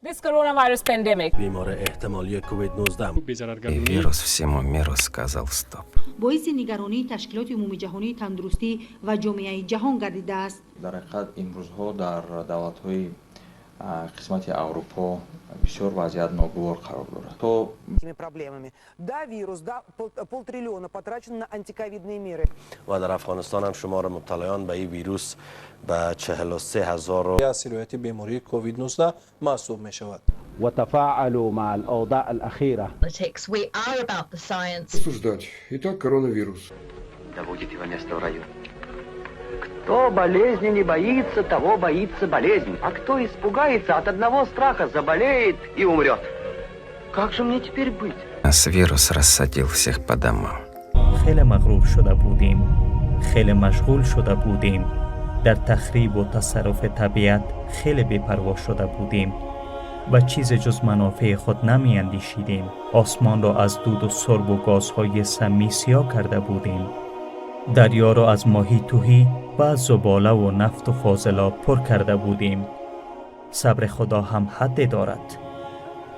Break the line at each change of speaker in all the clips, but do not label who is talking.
This coronavirus pandemic.
بیمار احتمالی کووید 19
И вирус всему миру сказал стоп.
باعث نگرانی تشکیلات عمومی جهانی تندرستی و جامعه جهان گردیده است.
در حقیقت این روزها در دولت‌های قسمت اروپا بسیار وضعیت ناگوار قرار دارد. تو
проблемами. Да, вирус, да, полтриллиона потрачено на антиковидные меры.
و در افغانستان هم شمار مبتلایان به این ویروس به 43,000
سیرویت بیماری کووید 19 محسوب می شود.
وتفاعلوا مع الأوضاع الأخيرة.
We are about the science.
Обсуждать. Итак, коронавирус.
Доводит его место в раю. Кто болезни не боится, того боится болезнь. А кто испугается от одного страха, заболеет и умрет. Как же мне теперь быть?
Нас вирус рассадил всех по домам.
خیلی مغرور شده بودیم، خیلی مشغول شده بودیم، در تخریب و تصرف طبیعت خیلی بی‌پروا شده بودیم و چیز جز منافع خود نمی اندیشیدیم. آسمان را از دود و سرب و گازهای سمی سیاه کرده بودیم. دریا را از ماهی توهی و از زباله و نفت و فاضلاب پر کرده بودیم. صبر خدا هم حد دارد.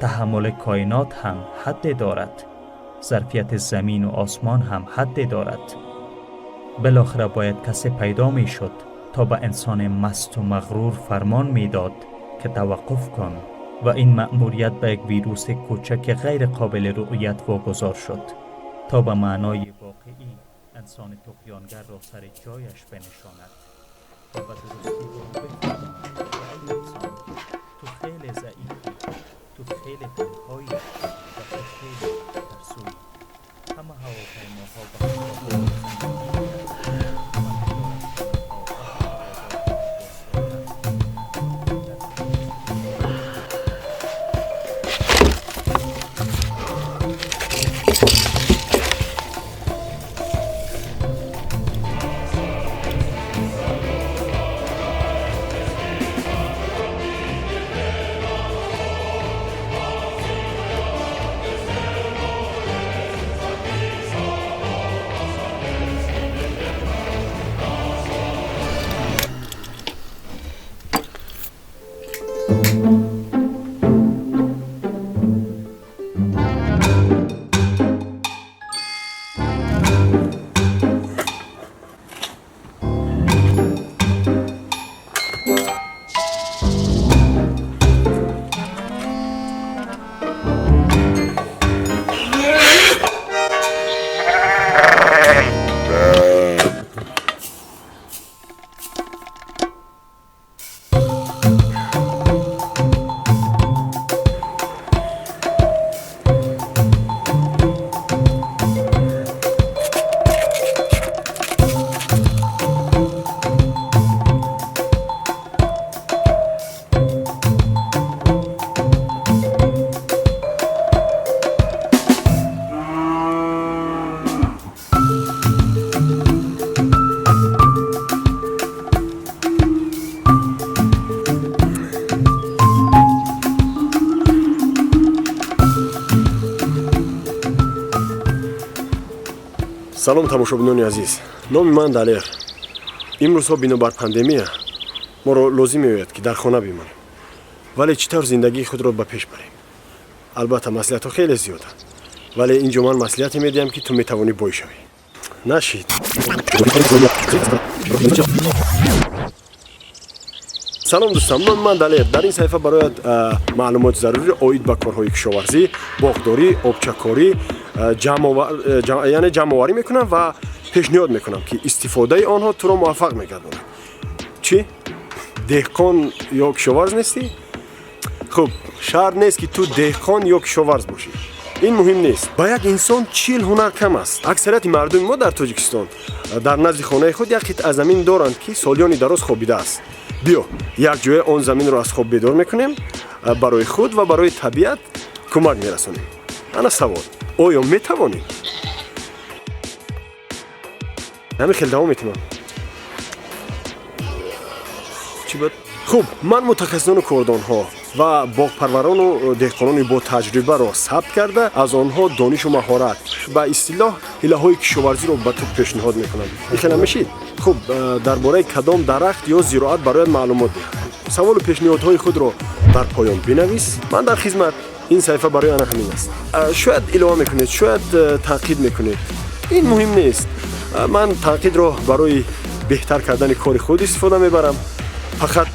تحمل کائنات هم حد دارد. ظرفیت زمین و آسمان هم حد دارد. بالاخره باید کسی پیدا می شد تا به انسان مست و مغرور فرمان می داد که توقف کن و این مأموریت به یک ویروس کوچک غیر قابل رؤیت واگذار شد تا به معنای واقعی انسان طغیانگر را سر جایش بنشاند و به درستی را بفهماند که ای انسان تو خیلی ضعیفی، تو خیلی تنهایی و تو خیلی ترسویی. همه هواپیماها به
салом тамошобинони азиз, номи ман Далер. имрӯзҳо бинобар пандемия моро лозим меояд ки дар хона бимонем, вале чӣ тавр зиндагии худро ба пеш барем. албатта маслиҳатҳо хеле зиёданд, вале ин ҷо ман маслиҳате медиҳам ки ту метавонӣ бой шавӣ. нашид салом дӯстам, номи ман Далер. дар ин саҳифа бароят маълумоти зарури оид ба корҳои кишоварзӣ, боғдорӣ, обчакорӣ яъне ҷамъоварӣ мекунам ва пешниҳод мекунам ки истифодаи онҳо туро муваффақ мегардонад. чӣ? деҳқон ё кишоварз нестӣ? хуб, шарт нест ки ту деҳқон ё кишоварз бошӣ. ин муҳим нест. ба як инсон 40 ҳунар кам аст. аксарияти мардуми мо дар Тоҷикистон дар назди хонаи худ як қитъа замин доранд ки солиёни дароз хобидааст. биё якҷоя он заминро аз хоб бедор мекунем, барои худ ва барои табиат кӯмак мерасонем. ана савол, оё метавонем? ҳамин хел давом метимам. чӣ буд? хуб, ман мутахассисону кордонҳо ва боғпарварону деҳқонони бо таҷрибаро сабт карда, аз онҳо донишу маҳорат ба истилоҳ ҳилаҳои кишоварзиро ба ту пешниҳод мекунам. ин хела мешид? хуб, дар бораи кадом дарахт ё зироат бароят маълумот диҳам. саволу пешниҳодҳои худро дар поён бинавис. Ман дар хизмат. ин саҳифа барои ана ҳамин аст. Шояд илова мекунед, шояд танқид мекунед. ин муҳим нест. Ман танқидро барои беҳтар кардани кори худ истифода мебарам. Фақат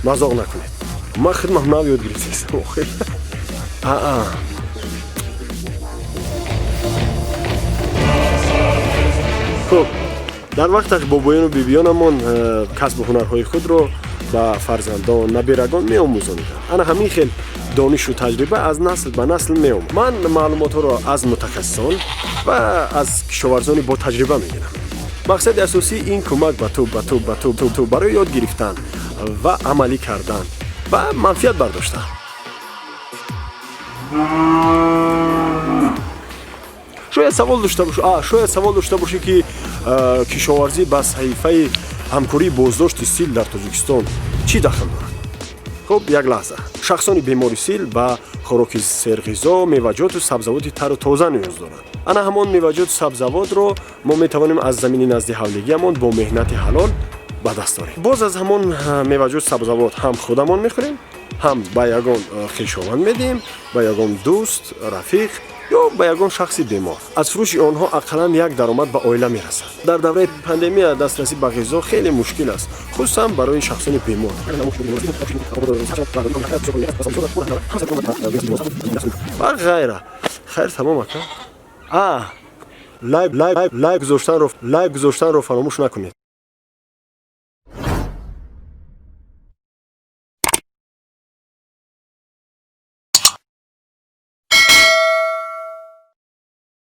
мазоқ накунед. Ман хидмам нав ёд гирифтам. хуб, дар вақте ки бобоёну бибиёнамон касбу ҳунарҳои худро ба фарзандон, набирагон меомӯзониданд. Ана ҳамин хел донишу таҷриба аз насл ба насл меомад. Ман маълумотҳоро аз мутахассисон ва аз кишоварзони бо таҷриба мегирам. мақсади асосӣ ин кӯмак ба ту барои ёд гирифтан ва амалӣ кардан ва манфиат бардоштан. шояд савол дошта бошӣ ки кишоварзӣ ба саҳифаи ҳамкории боздошти сил дар Тоҷикистон чӣ дахл дорад? хуб, як лаҳза. шахсони бемори сил ба хӯроки серғизо, меваҷоту сабзавоти тару тоза ниёз доранд. ана ҳамон меваҷоту сабзавотро мо метавонем аз замини назди ҳавлигиамон бо меҳнати ҳалол ба даст орем. боз аз ҳамон меваҷоту сабзавот ҳам худамон мехӯрем, ҳам ба ягон хишованд медиҳем, ба ягон дӯст, рафиқ ё ба ягон шахси бемор. аз фурӯши онҳо ақаллан як даромад ба оила мерасад. дар давраи пандемия дастрасӣ ба ғизо хеле мушкил аст, хусусан барои шахсони бемор. ва ғайра. хайр тамом ака. лайк гузоштанро фаромӯш накунед.